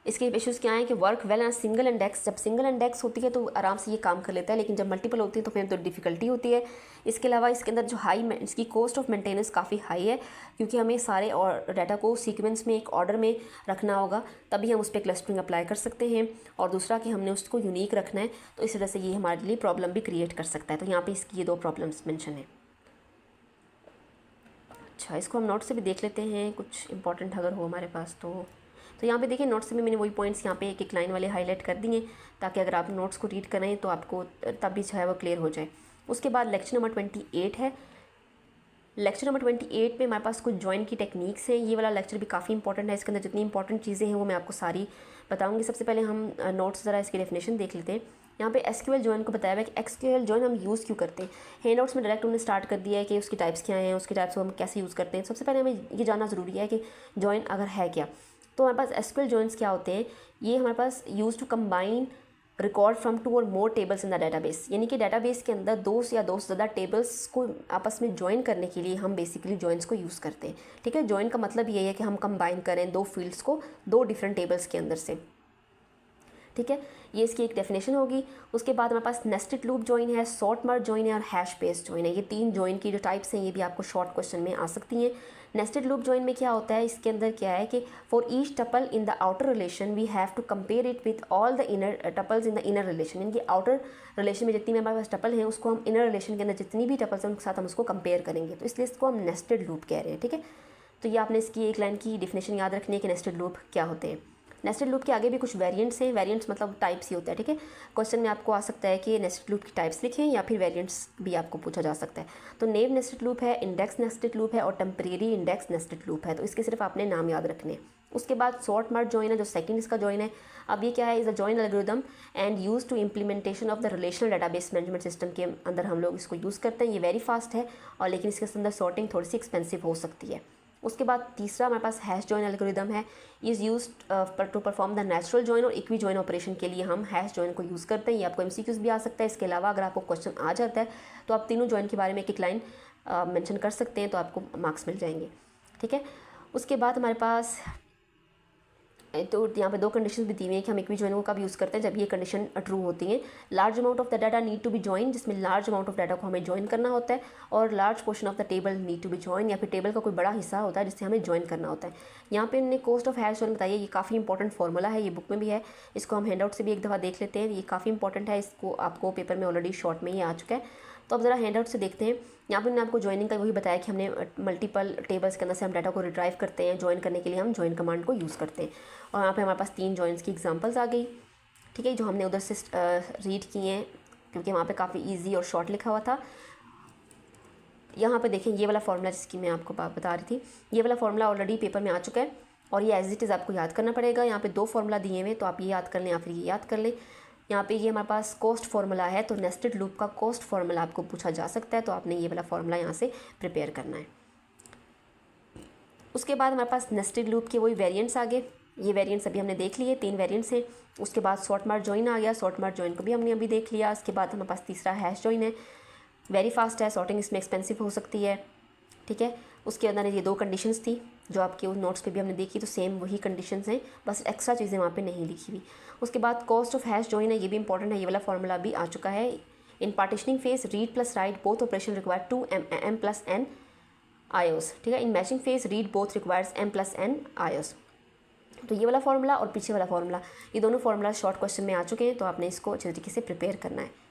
इसके इश्यूज़ क्या हैं कि work well and single index, जब सिंगल इंडेक्स होती है तो आराम से ये काम कर लेता है, लेकिन जब मल्टीपल होती है तो फिर तो डिफ़िकल्टी होती है। इसके अलावा इसके अंदर जो इसकी कॉस्ट ऑफ मेंटेनेंस काफ़ी हाई है, क्योंकि हमें सारे और डाटा को सीक्वेंस में एक ऑर्डर में रखना होगा, तभी हम उस पर क्लस्टरिंग अप्लाई कर सकते हैं। और दूसरा कि हमने उसको यूनिक रखना है, तो इस तरह से ये हमारे लिए प्रॉब्लम भी क्रिएट कर सकता है। तो यहाँ पर इसकी ये दो प्रॉब्लम्स मैंशन है। अच्छा, इसको हम नोट से भी देख लेते हैं, कुछ इंपॉर्टेंट अगर हो हमारे पास तो यहाँ पे देखिए नोट्स में मैंने वही पॉइंट्स यहाँ पे एक एक लाइन वाले हाईलाइट कर दिए, ताकि अगर आप नोट्स को रीड करें तो आपको तब भी जो है वो क्लियर हो जाए। उसके बाद लेक्चर नंबर 28 है। लेक्चर नंबर 28 में हमारे पास कुछ जॉइन की टेक्निक्स हैं। ये वाला लेक्चर भी काफ़ी इंपॉर्टेंट है, इसके अंदर जितनी इंपॉर्टेंट चीज़ें हैं वो मैं आपको सारी बताऊँगी। सबसे पहले हम नोट्स ज़रा इसकी डेफिनेशन देख लेते हैं। यहाँ पे SQL जॉइन को बताया हुआ है कि SQL जॉइन हम यूज़ क्यों करते हैं। हैंडआउट्स में डायरेक्ट उन्होंने स्टार्ट कर दिया है कि उसकी टाइप्स क्या हैं, उसकी टाइप्स को हम कैसे यूज़ करते हैं। सबसे पहले हमें ये जानना ज़रूरी है कि जॉइन अगर है क्या। तो हमारे पास SQL जॉइंस क्या होते हैं, ये हमारे पास use to combine record from 2 और more tables in the database, यानी कि डाटाबेस के अंदर 2 या 2 से ज़्यादा टेबल्स को आपस में ज्वाइन करने के लिए हम बेसिकली जॉइंस को यूज़ करते हैं। ठीक है, जॉइन का मतलब ये है कि हम कंबाइन करें 2 फील्ड्स को 2 डिफरेंट टेबल्स के अंदर से। ठीक है, ये इसकी एक डेफिनेशन होगी। उसके बाद हमारे पास नेस्टेड लूप जॉइन है, सॉर्ट मर्ज जॉइन है और हैश बेस्ड जॉइन है। ये 3 जॉइन की जो टाइप्स हैं ये भी आपको शॉर्ट क्वेश्चन में आ सकती हैं। नेस्टेड लूप जॉइन में क्या होता है, इसके अंदर क्या है कि for each tuple in the outer relation we have to compare it with all the inner tuples in the inner relation, यानी कि आउटर रिलेशन में जितनी हमारे पास टपल हैं उसको हम इनर रिलेशन के अंदर जितनी भी टपल्स हैं उनके साथ हम उसको कंपेयर करेंगे, तो इसलिए इसको हम नेस्टेड लूप कह रहे हैं। ठीक है, तो ये आपने इसकी एक लाइन की डेफिनेशन याद रखनी है कि नेस्टेड लूप क्या होते हैं। नेस्टेड लूप के आगे भी कुछ वेरिएंट्स हैं, वेरिएंट्स मतलब टाइप्स ही होता है। ठीक है, क्वेश्चन में आपको आ सकता है कि नेस्टेड लूप की टाइप्स लिखें या फिर वेरिएंट्स भी आपको पूछा जा सकता है। तो नेव नेस्टेड लूप है, इंडेक्स नेस्टेड लूप है और टेम्परेरी इंडेक्स नेस्टेड लूप है, तो इसके सिर्फ आपने नाम याद रखने हैं। उसके बाद सॉर्ट मर्ज जॉइन है, जो सेकंड इसका जॉइन है। अब ये क्या है, is a join algorithm and use to implementation of the relational database management system के अंदर हम लोग इसको यूज़ करते हैं। ये वेरी फास्ट है और लेकिन इसके अंदर सॉर्टिंग थोड़ी सी एक्सपेंसिव हो सकती है। उसके बाद तीसरा हमारे पास हैश जॉइन एल्गोरिदम है, is used to perform the natural join और इक्वी जॉइन ऑपरेशन के लिए हम हैश जॉइन को यूज़ करते हैं। ये आपको एमसीक्यूज़ भी आ सकता है। इसके अलावा अगर आपको क्वेश्चन आ जाता है तो आप तीनों जॉइन के बारे में एक लाइन मेंशन कर सकते हैं, तो आपको मार्क्स मिल जाएंगे। ठीक है, उसके बाद हमारे पास तो यहाँ पे दो कंडीशन भी दी हुई हैं कि हम इक्वी जॉइन को कब यूज़ करते हैं, जब ये कंडीशन ट्रू होती हैं। Large amount of the data need to be join, जिसमें लार्ज अमाउंट ऑफ डाटा को हमें जॉइन करना होता है, और large portion of the table need to be join, या फिर टेबल का कोई बड़ा हिस्सा होता है जिससे हमें जॉइन करना होता है। यहाँ पे इन्होंने कॉस्ट ऑफ हैश जॉइन बताइए, ये काफ़ी इंपॉर्टेंट फॉर्मूला है, ये बुक में भी है, इसको हम हैंड आउट से भी एक दफ़ा देख लेते हैं। ये काफ़ी इंपॉर्टेंट है, इसको आपको पेपर में ऑलरेडी शॉर्ट में ही आ चुका है। तो अब ज़रा हैंड आउट से देखते हैं। यहाँ पर मैंने आपको ज्वाइनिंग का वही बताया कि हमने मल्टीपल टेबल्स के अंदर से हम डाटा को रिट्राइव करते हैं, ज्वाइन करने के लिए हम ज्वाइन कमांड को यूज़ करते हैं। और यहाँ पे हमारे पास 3 जॉइंस की एग्जांपल्स आ गई। ठीक है, जो हमने उधर से रीड किए हैं, क्योंकि वहाँ पे काफ़ी इजी और शॉर्ट लिखा हुआ था। यहाँ पे देखें, ये वाला फार्मूला जिसकी मैं आपको बता रही थी, ये वाला फार्मूला ऑलरेडी पेपर में आ चुका है, और ये एज इट इज़ आपको याद करना पड़ेगा। यहाँ पे 2 फार्मूला दिए हुए, तो आप ये याद कर लें या फिर ये याद कर लें। यहाँ पे ये हमारे पास कॉस्ट फार्मूला है, तो नेस्टेड लूप का कॉस्ट फार्मूला आपको पूछा जा सकता है, तो आपने ये वाला फार्मूला यहाँ से प्रिपेयर करना है। उसके बाद हमारे पास नेस्टेड लूप के वही वेरिएंट्स आ गए। ये वेरिएंट्स अभी हमने देख लिए, 3 वेरिएंट्स हैं। उसके बाद सॉर्ट मार्ट जॉइन आ गया, सॉर्ट मार्ट जॉइन को भी हमने अभी देख लिया। उसके बाद हमारे पास तीसरा हैश जॉइन है, वेरी फास्ट है, सॉर्टिंग इसमें एक्सपेंसिव हो सकती है। ठीक है, उसके अंदर ये 2 कंडीशंस थी जो आपके उन नोट्स पे भी हमने देखी, तो सेम वही कंडीशंस हैं, बस एक्स्ट्रा चीज़ें वहाँ पे नहीं लिखी हुई। उसके बाद कॉस्ट ऑफ हैश जॉइन है, ये भी इंपॉर्टेंट है, ये वाला फार्मूला भी आ चुका है। In partitioning phase read plus write both operation require 2 m plus n ios। ठीक है, in matching phase read both requires m plus n ios। तो ये वाला फार्मूला और पीछे वाला फार्मूला, ये दोनों फार्मूला शॉर्ट क्वेश्चन में आ चुके हैं, तो आपने इसको अच्छे तरीके से प्रिपेयर करना है।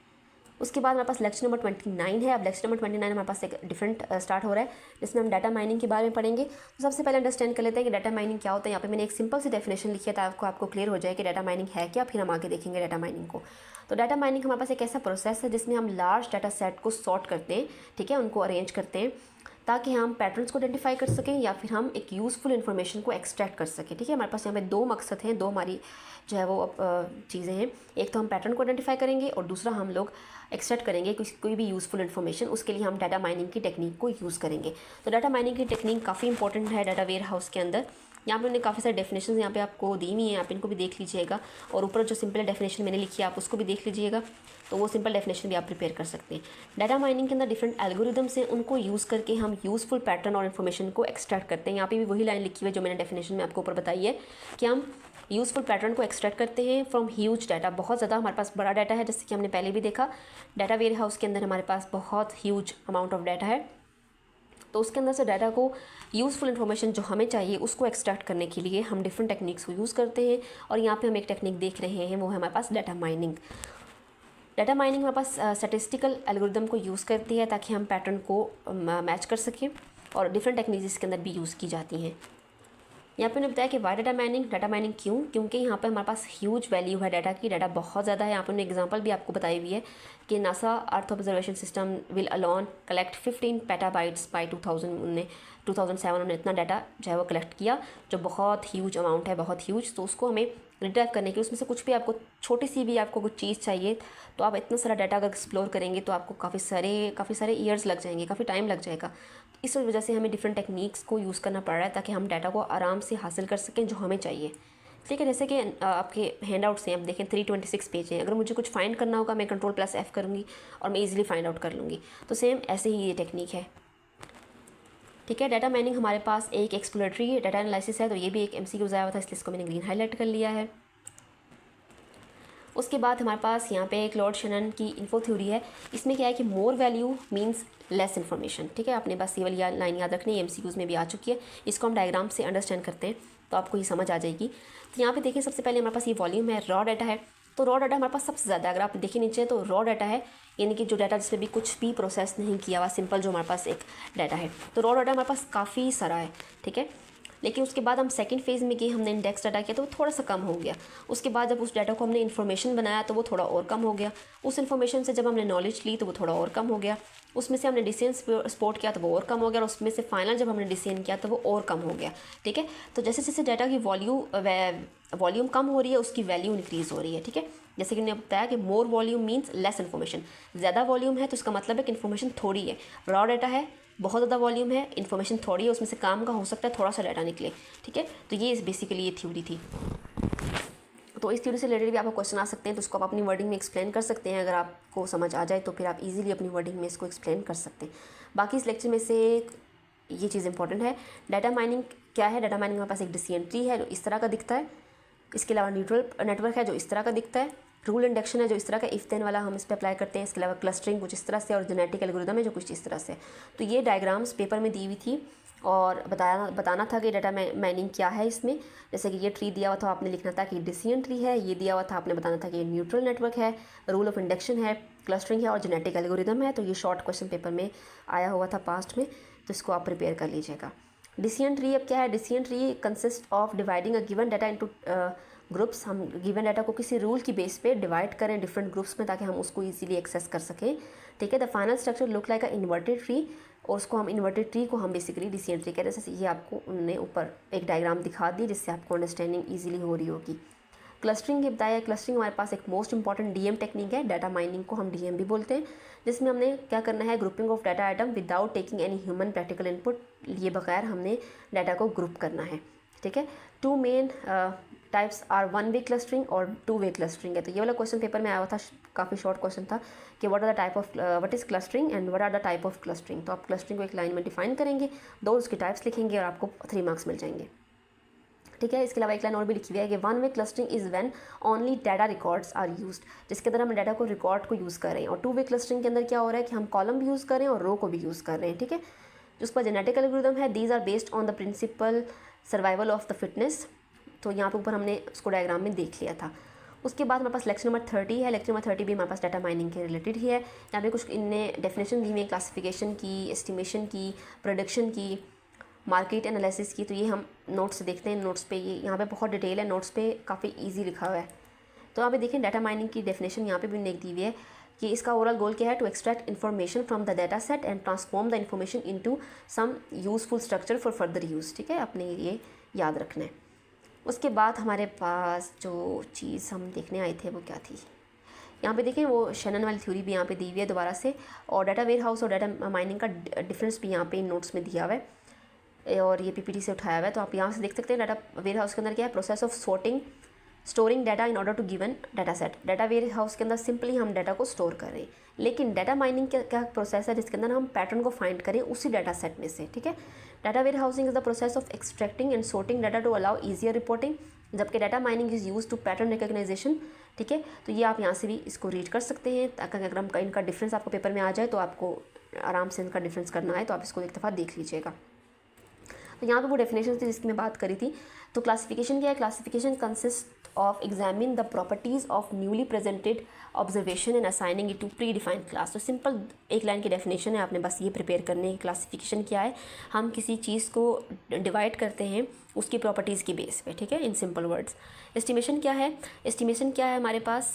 उसके बाद हमारे पास लेक्चर नंबर 29 है। अब लेक्चर नंबर 29 हमारे पास एक डिफरेंट स्टार्ट हो रहा है, जिसमें हम डाटा माइनिंग के बारे में पढ़ेंगे। तो सबसे पहले अंडरस्टैंड कर लेते हैं कि डाटा माइनिंग क्या होता है। यहाँ पे मैंने एक सिंपल सी डेफिनेशन लिखी है, ताकि आपको क्लियर हो जाए कि डाटा माइनिंग है क्या, फिर हम आगे देखेंगे डाटा माइनिंग को। तो डाटा माइनिंग हमारे पास एक ऐसा प्रोसेस है जिसमें हम लार्ज डाटा सेट को सॉर्ट करते हैं, ठीक है, उनको अरेंज करते हैं, ताकि हम पैटर्न्स को आइडेंटिफाई कर सकें या फिर हम एक यूज़फुल इन्फॉर्मेशन को एक्सट्रैक्ट कर सकें। ठीक है, हमारे पास यहाँ पे 2 मकसद हैं, 2 हमारी जो है वो चीज़ें हैं। एक तो हम पैटर्न को आइडेंटिफाई करेंगे, और दूसरा हम लोग एक्सट्रैक्ट करेंगे कोई भी यूज़फुल इन्फॉर्मेशन, उसके लिए हम डाटा माइनिंग की टेक्निक को यूज़ करेंगे। तो डाटा माइनिंग की टेक्निक काफ़ी इंपॉर्टेंट है डाटा वेयर हाउस के अंदर। यहाँ पे उन्होंने काफ़ी सारे डेफिनेशन यहाँ पे आपको दी हुई हैं, आप इनको भी देख लीजिएगा, और ऊपर जो सिंपल डेफिनेशन मैंने लिखी है आप उसको भी देख लीजिएगा, तो वो सिंपल डेफिनेशन भी आप प्रिपेयर कर सकते हैं। डाटा माइनिंग के अंदर डिफरेंट एल्गोरिदम्स हैं, उनको यूज़ करके हम यूज़फुल पैटर्न और इन्फॉर्मेशन को एक्सट्रैक्ट करते हैं। यहाँ पे भी वही लाइन लिखी हुई है जो मैंने डेफिनेशन में आपको ऊपर बताई है, कि हम यूज़फुल पैटर्न को एक्सट्रैक्ट करते हैं फ्रॉम ह्यूज डाटा। बहुत ज़्यादा हमारे पास बड़ा डाटा है, जैसे कि हमने पहले भी देखा, डाटा वेयर हाउस के अंदर हमारे पास बहुत ह्यूज अमाउंट ऑफ डाटा है। तो उसके अंदर से डाटा को यूज़फुल इन्फॉर्मेशन जो हमें चाहिए उसको एक्सट्रैक्ट करने के लिए हम डिफरेंट टेक्निक्स को यूज़ करते हैं। और यहाँ पे हम एक टेक्निक देख रहे हैं, वो है हमारे पास डाटा माइनिंग। डाटा माइनिंग हमारे पास स्टैटिस्टिकल एल्गोरिदम को यूज़ करती है ताकि हम पैटर्न को मैच कर सकें, और डिफरेंट टेक्निक्स इसके अंदर भी यूज़ की जाती हैं। यहाँ पे उन्होंने बताया कि वाई डाटा माइनिंग क्यों, क्योंकि यहाँ पे हमारे पास ह्यूज वैल्यू है डाटा की, डाटा बहुत ज़्यादा है। यहाँ पे उन्होंने एग्जांपल भी आपको बताई हुई है कि NASA earth observation system will alone collect 15 petabytes by 2007 उन्होंने इतना डाटा जो है वो कलेक्ट किया, जो बहुत ह्यूज अमाउंट है, बहुत ह्यूज। तो उसको हमें रिट्राइव करने के, उसमें से कुछ भी आपको छोटी सी भी आपको कुछ चीज़ चाहिए, तो आप इतना सारा डाटा अगर एक्सप्लोर करेंगे तो आपको काफ़ी सारे ईयर्स लग जाएंगे, काफ़ी टाइम लग जाएगा। इस वजह से हमें डिफरेंट टेक्निक्स को यूज़ करना पड़ रहा है ताकि हम डाटा को आराम से हासिल कर सकें जो हमें चाहिए। ठीक है, जैसे कि आपके हैंड आउट्स हैं, आप देखें 326 पेज हैं, अगर मुझे कुछ फाइंड करना होगा मैं Ctrl+F करूँगी और मैं ईजिली फाइंड आउट कर लूँगी। तो सेम ऐसे ही ये टेक्निक है। ठीक है, डाटा माइनिंग हमारे पास एक एक्सप्लोरेटरी डाटा एनालिसिस है, तो ये भी एक MCQ आया हुआ था, इसलिए इसको मैंने ग्रीन हाईलाइट कर लिया है। उसके बाद हमारे पास यहाँ पे क्लॉड शैनन की इन्फो थ्योरी है। इसमें क्या है कि more value means less information. ठीक है, आपने बस ये वाली लाइन याद रखनी है, MCQs में भी आ चुकी है। इसको हम डायग्राम से अंडरस्टैंड करते हैं तो आपको ये समझ आ जाएगी। तो यहाँ पे देखिए, सबसे पहले हमारे पास ये वॉल्यूम है, रॉ डाटा है। तो रॉ डाटा हमारे पास सबसे ज़्यादा है, अगर आप देखिए नीचे तो रॉ डाटा है, यानी कि जो डाटा जिसमें भी कुछ भी प्रोसेस नहीं किया हुआ, सिंपल जो हमारे पास एक डाटा है। तो रॉ डाटा हमारे पास काफ़ी सारा है। ठीक है, लेकिन उसके बाद हम सेकंड फेज़ में गए, हमने इंडेक्स डाटा किया तो वो थोड़ा सा कम हो गया। उसके बाद जब उस डाटा को हमने इन्फॉर्मेशन बनाया तो वो थोड़ा और कम हो गया। उस इन्फॉर्मेशन से जब हमने नॉलेज ली तो वो थोड़ा और कम हो गया। उसमें से हमने डिसीजन सपोर्ट किया तो वो और कम हो गया, और उसमें से फाइनल जब हमने डिसीजन किया तो वो और कम हो गया। ठीक है, तो जैसे जैसे डाटा की वॉल्यूम कम हो रही है उसकी वैल्यू इंक्रीज़ हो रही है, ठीक है। जैसे कि मैंने बताया कि मोर वॉल्यूम मीन्स लेस इन्फॉर्मेशन, ज़्यादा वॉल्यूम है तो इसका मतलब है कि इन्फॉर्मेशन थोड़ी है। रॉ डाटा है, बहुत ज़्यादा वॉल्यूम है, इन्फॉर्मेशन थोड़ी है, उसमें से काम का हो सकता है थोड़ा सा डाटा निकले, ठीक है। तो ये बेसिकली ये थ्योरी थी। तो इस थ्योरी से रिलेटेड भी आपको क्वेश्चन आ सकते हैं, तो उसको आप अपनी वर्डिंग में एक्सप्लेन कर सकते हैं। अगर आपको समझ आ जाए तो फिर आप इजीली अपनी वर्डिंग में इसको एक्सप्लेन कर सकते हैं। बाकी इस लेक्चर में से ये चीज़ इंपॉर्टेंट है, डाटा माइनिंग क्या है। डाटा माइनिंग हमारे पास एक डिसीजन ट्री है जो इस तरह का दिखता है, इसके अलावा न्यूट्रल नेटवर्क है जो इस तरह का दिखता है, रूल इंडक्शन है जो इस तरह का इफ देन वाला हम इस पर अप्लाई करते हैं, इसके अलावा क्लस्टरिंग कुछ इस तरह से और जेनेटिक एल्गोरिदम है जो कुछ इस तरह से। तो ये डायग्राम्स पेपर में दी हुई थी और बताना था कि डाटा माइनिंग क्या है इसमें। जैसे कि ये ट्री दिया हुआ था, आपने लिखना था कि डिसीजन ट्री है, ये दिया हुआ था आपने बताना था कि ये न्यूट्रल नेटवर्क है, रूल ऑफ इंडक्शन है, क्लस्टरिंग है और जेनेटिक एल्गोरिदम है। तो ये शॉर्ट क्वेश्चन पेपर में आया हुआ था पास्ट में, तो इसको आप प्रिपेयर कर लीजिएगा। डिसीजन ट्री अब क्या है, decision tree consist of dividing a given data into groups. हम गिवन डाटा को किसी रूल की बेस पे डिवाइड करें डिफरेंट ग्रुप्स में ताकि हम उसको इजीली एक्सेस कर सकें, ठीक है। The final structure look like a inverted tree, और उसको हम इन्वर्टेड ट्री को हम बेसिकली डिसीजन ट्री कहते हैं। जैसे ये आपको उन्होंने ऊपर एक डायग्राम दिखा दी जिससे आपको अंडरस्टैंडिंग ईजिली हो रही होगी। क्लस्टरिंग के बताया, क्लस्टरिंग हमारे पास एक मोस्ट इंपॉर्टेंट डीएम टेक्निक है, डाटा माइनिंग को हम डीएम भी बोलते हैं, जिसमें हमने क्या करना है, grouping of data item without taking any human practical input, लिए बगैर हमने डाटा को ग्रुप करना है, ठीक है। Two main types are one way clustering और टू वे क्लस्टरिंग है। तो ये वाला क्वेश्चन पेपर में आया हुआ था, काफ़ी शॉर्ट क्वेश्चन था कि what are the type of what is clustering and what are the type of clustering. तो आप क्लस्टरिंग को एक लाइन में डिफाइन करेंगे, दो उसकी टाइप्स लिखेंगे और आपको 3 मार्क्स मिल जाएंगे, ठीक है। इसके अलावा एक लाइन और भी लिखी हुई है कि one way clustering is when only data records are used, जिसके अंदर हम डाटा को रिकॉर्ड को यूज़ कर रहे हैं। और टू वे क्लस्टरिंग के अंदर क्या हो रहा है कि हम कॉलम भी यूज़ कर रहे हैं और रो को भी यूज़ कर रहे हैं, ठीक है। जो उसका जेनेटिक एल्गोरिथम है, these are based on the principle survival of the fitness. तो यहाँ पे ऊपर हमने उसको डायग्राम में देख लिया था। उसके बाद हमारे पास लेक्चर नंबर 30 है। लेक्चर नंबर 30 भी हमारे पास डाटा माइनिंग के रिलेटेड ही है। यहाँ पे कुछ इनने डेफिनेशन दी हुई है, क्लासिफिकेशन की, एस्टिमेशन की, प्रोडक्शन की, मार्केट एनालिसिस की। तो ये हम नोट्स से देखते हैं, नोट्स पे ये यहाँ पे बहुत डिटेल है, नोट्स पे काफ़ी इजी लिखा हुआ है। तो यहाँ पे देखें डाटा माइनिंग की डेफिनेशन यहाँ पे भी लिख दी हुई है कि इसका ओवरऑल गोल क्या है, to extract information from the data set and transform the information into some useful structure for further use, ठीक है। अपने ये याद रखना है। उसके बाद हमारे पास जो चीज़ हम देखने आए थे वो क्या थी, यहाँ पे देखें वो शैनन वाली थ्योरी भी यहाँ पे दी हुई है दोबारा से, और डाटा वेयर हाउस और डाटा माइनिंग का डिफरेंस भी यहाँ पे इन नोट्स में दिया हुआ है और ये पीपीटी से उठाया हुआ है। तो आप यहाँ से देख सकते हैं डाटा वेयर हाउस के अंदर क्या है, process of storing data in order to given data set. Data warehouse के अंदर सिंपली हम डाटा को स्टोर कर रहे हैं, लेकिन डाटा माइनिंग क्या प्रोसेस है जिसके अंदर हम पैटर्न को फाइंड करें उसी डाटा सेट में से, ठीक है। Data warehousing is the process of extracting and sorting data to allow easier reporting, जबकि data mining is use to pattern recognisation, ठीक है। तो ये आप यहाँ से भी इसको रीड कर सकते हैं ताकि अगर हम इनका डिफरेंस आपको पेपर में आ जाए तो आपको आराम से इनका डिफरेंस करना है, तो आप इसको एक दफ़ा देख लीजिएगा। तो यहाँ पे वो डेफिनेशन थी जिसकी मैं बात करी थी। तो क्लासिफिकेशन क्या है, classification consist of examine the properties of newly presented observation and assigning it to predefined class. तो सिंपल एक लाइन की डेफिनेशन है, आपने बस ये प्रिपेयर करने की। क्लासिफिकेशन क्या है, हम किसी चीज़ को डिवाइड करते हैं उसकी प्रॉपर्टीज़ की बेस पे, ठीक है, इन सिंपल वर्ड्स। एस्टिमेशन क्या है, एस्टिमेशन क्या है हमारे पास,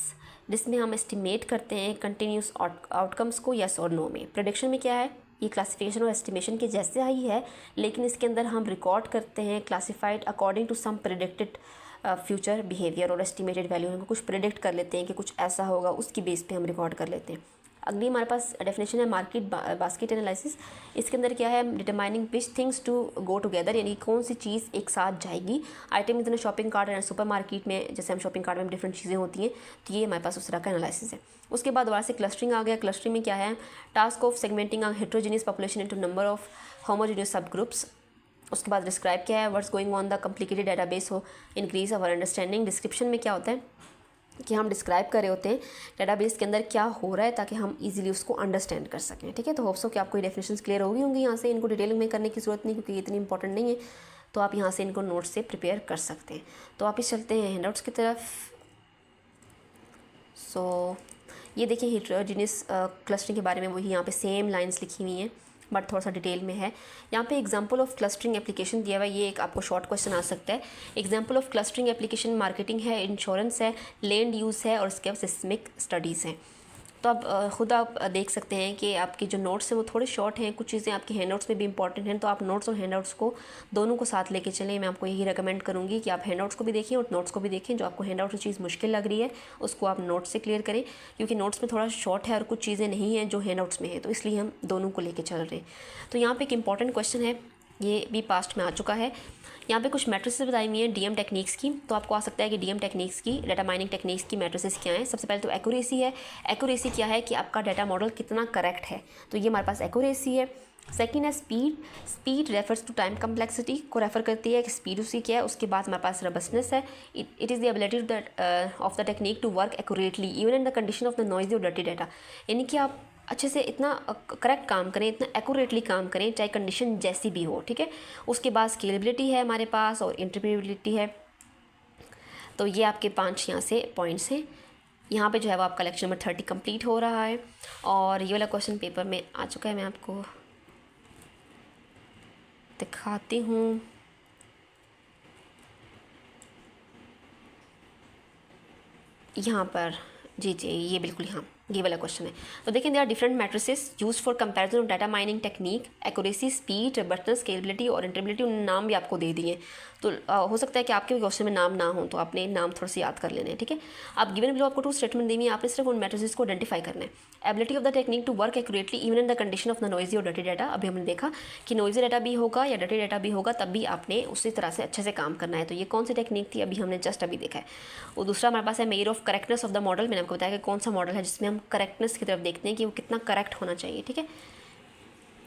जिसमें हम एस्टिमेट करते हैं कंटिन्यूस आउटकम्स को यस और नो में। प्रेडिक्शन में क्या है, ये क्लासिफिकेशन और एस्टिमेशन के जैसे ही है, लेकिन इसके अंदर हम रिकॉर्ड करते हैं classified according to some predicted future behaviour और एस्टिमेटेड वैल्यू। हम कुछ प्रेडिक्ट कर लेते हैं कि कुछ ऐसा होगा, उसकी बेस पे हम रिकॉर्ड कर लेते हैं। अगली हमारे पास डेफिनेशन है मार्केट बास्केट एनालिसिस। इसके अंदर क्या है, determining which things to go together, यानी कौन सी चीज़ एक साथ जाएगी। आइटम इतने shopping cart and supermarket में, जैसे हम शॉपिंग कार्ट में डिफरेंट चीज़ें होती हैं, तो ये हमारे पास उस तरह का एनालिसिस है। उसके बाद दोबारा से क्लस्टरिंग आ गया। क्लस्टरिंग में क्या है, task of segmenting a heterogeneous population into number of homogeneous सब ग्रुप्स। उसके बाद डिस्क्राइब क्या है, what's going on the complicated database हो इंक्रीज अवर अंडरस्टैंडिंग। डिस्क्रिप्शन में क्या होता है कि हम डिस्क्राइब कर रहे होते हैं डाटाबेस के अंदर क्या हो रहा है ताकि हम इजीली उसको अंडरस्टैंड कर सकें, ठीक है। तो होप्स हो कि आपको ये डेफिनेशंस क्लियर हो गई होंगी। यहाँ से इनको डिटेलिंग में करने की ज़रूरत नहीं क्योंकि ये इतनी इंपॉर्टेंट नहीं है, तो आप यहाँ से इनको नोट्स से प्रिपेयर कर सकते हैं। तो आप इस चलते हैं हैंडआउट्स की तरफ। सो ये देखिए हेट्रोजेनियस क्लस्टरिंग के बारे में वही यहाँ पे सेम लाइंस लिखी हुई हैं बट थोड़ा सा डिटेल में है। यहाँ पे एग्जांपल ऑफ क्लस्टरिंग एप्लीकेशन दिया हुआ है, ये एक आपको शॉर्ट क्वेश्चन आ सकता है। Example of clustering application marketing है, इंश्योरेंस है, लैंड यूज़ है और उसके बाद सिस्मिक स्टडीज़ हैं। तो आप खुद आप देख सकते हैं कि आपके जो नोट्स हैं वो थोड़े शॉर्ट हैं, कुछ चीज़ें आपके हैंड आउट्स में भी इंपॉर्टेंट हैं, तो आप नोट्स और हैंड आउट्स को दोनों को साथ लेके चलें। मैं आपको यही रिकमेंड करूँगी कि आप हैंड आउट्स को भी देखें और नोट्स को भी देखें। जो आपको हैंड आउट से चीज़ मुश्किल लग रही है उसको आप नोट्स से क्लियर करें, क्योंकि नोट्स में थोड़ा शॉर्ट है और कुछ चीज़ें नहीं हैं जो हैंड आउट्स में है, तो इसलिए हम दोनों को लेके चल रहे हैं। तो यहाँ पे एक इंपॉर्टेंट क्वेश्चन है, ये भी पास्ट में आ चुका है। यहाँ पे कुछ मैट्रिसेस बताई हुई हैं डीएम टेक्निक्स की, तो आपको आ सकता है कि डीएम टेक्निक्स की, डाटा माइनिंग टेक्निक्स की मैट्रिसेस क्या हैं। सबसे पहले तो एक्यूरेसी है। एक्यूरेसी क्या है कि आपका डाटा मॉडल कितना करेक्ट है, तो ये हमारे पास एक्यूरेसी है। सेकेंड है speed. Speed refers to time complexity को रेफर करती है कि स्पीड उसी क्या है। उसके बाद हमारे पास रबस्टनेस है। It is the ability of the technique to work accurately even in the condition of the noisy और डर्टी डाटा, यानी कि आप अच्छे से इतना करेक्ट काम करें, इतना एक्यूरेटली काम करें, चाहे कंडीशन जैसी भी हो, ठीक है। उसके बाद स्केलेबिलिटी है हमारे पास और इंटरप्रेटेबिलिटी है। तो ये आपके 5 यहाँ से पॉइंट्स हैं। यहाँ पे जो है वो आपका लेक्चर नंबर 30 कंप्लीट हो रहा है और ये वाला क्वेश्चन पेपर में आ चुका है। मैं आपको दिखाती हूँ। यहाँ पर जी ये बिल्कुल हाँ ये वाला क्वेश्चन है। तो देखें, they are different matrices use for comparison of data mining technique, accuracy, speed, robustness, scalability और इंटरप्रेटेबिलिटी। उन नाम भी आपको दे दिए, तो हो सकता है कि आपके क्वेश्चन में नाम ना हो, तो आपने नाम थोड़ा सा याद कर लेने हैं, ठीक है। आप गिवन बिलो आपको 2 स्टेटमेंट दी हुई है, आपने सिर्फ उन मैट्रिसेस को आइडेंटिफाई करना है। Ability of the technique to work accurately even in the condition of the noisy और डर्टी डाटा। अभी हमने देखा कि नॉइजी डाटा भी होगा या डर्टी डाटा भी होगा, तब भी आपने उसी तरह से अच्छे से काम करना है। तो ये कौन सी टेक्निक थी, अभी हमने जस्ट अभी देखा है। और दूसरा हमारे पास है measure of correctness of the model. मैंने आपको बताया कि कौन सा मॉडल है जिसमें हम करेक्टनेस की तरफ देखते हैं कि वो कितना करेक्ट होना चाहिए, ठीक है।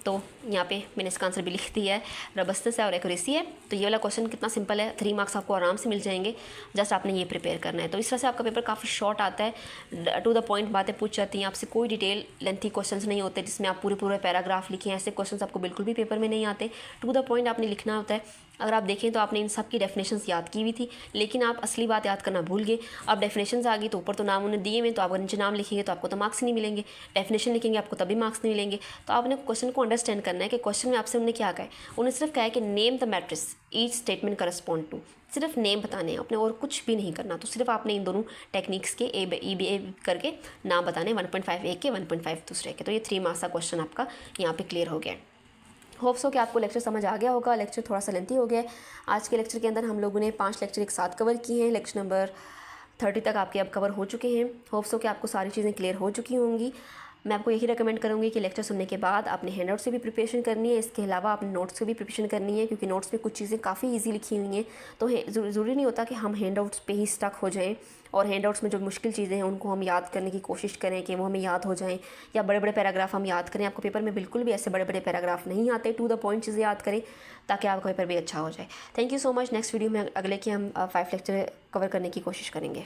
तो यहाँ पे मैंने इसका आंसर भी लिख दिया है, रबस्टनेस है और एक्यूरेसी है। तो ये वाला क्वेश्चन कितना सिंपल है, 3 मार्क्स आपको आराम से मिल जाएंगे, जस्ट आपने ये प्रिपेयर करना है। तो इस तरह से आपका पेपर काफ़ी शॉर्ट आता है, टू द पॉइंट बातें पूछ जाती हैं आपसे, कोई डिटेल लेंथी क्वेश्चंस नहीं होते जिसमें आप पूरे पैराग्राफ लिखें। ऐसे क्वेश्चंस आपको बिल्कुल भी पेपर में नहीं आते, टू द पॉइंट आपने लिखना होता है। अगर आप देखें तो आपने इन सब की डेफिनेशंस याद की हुई थी, लेकिन आप असली बात याद करना भूल गए। अब डेफिनेशंस आ गई तो ऊपर तो नाम उन्हें दिए हुए, तो आप अगर नीचे नाम लिखेंगे तो आपको तो मार्क्स नहीं मिलेंगे, डेफिनेशन लिखेंगे आपको तभी मार्क्स नहीं मिलेंगे। तो आपने क्वेश्चन को अंडरस्टैंड करना है कि क्वेश्चन में आपसे उन्होंने क्या कहा है। उन्हें सिर्फ कहा है कि name the matrix each statement correspond to, सिर्फ नेम बताने हैं आपने और कुछ भी नहीं करना। तो सिर्फ आपने इन दोनों टेक्निक्स के ए करके नाम बताने, 1.5 एक के 1.5 दूसरे के। तो ये 3 मार्क्स का क्वेश्चन आपका यहाँ पे क्लियर हो गया। होप्स हो कि आपको लेक्चर समझ आ गया होगा। लेक्चर थोड़ा सा लेंथी हो गया है। आज के लेक्चर के अंदर हम लोगों ने 5 लेक्चर एक साथ कवर किए हैं। लेक्चर नंबर 30 तक आपके अब कवर हो चुके हैं। होप्स हो कि आपको सारी चीज़ें क्लियर हो चुकी होंगी। मैं आपको यही रेकमेंड करूँगी कि लेक्चर सुनने के बाद आपने हैंड आउट से भी प्रिपरेशन करनी है, इसके अलावा आपने नोट्स से भी प्रिपरेशन करनी है, क्योंकि नोट्स में कुछ चीज़ें काफ़ी ईजी लिखी हुई हैं। तो ज़रूरी नहीं होता कि हम हैंड आउट्स पे ही स्टक हो जाएं और हैंड आउट्स में जो मुश्किल चीज़ें हैं उनको हम याद करने की कोशिश करें कि वो हमें याद हो जाएं, या बड़े बड़े पैराग्राफ हम याद करें। आपको पेपर में बिल्कुल भी ऐसे बड़े बड़े पैराग्राफ नहीं आते, टू द पॉइंट चीज़ें याद करें ताकि आपका पेपर भी अच्छा हो जाए। Thank you so much. Next video में अगले के हम 5 लेक्चर कवर करने की कोशिश करेंगे।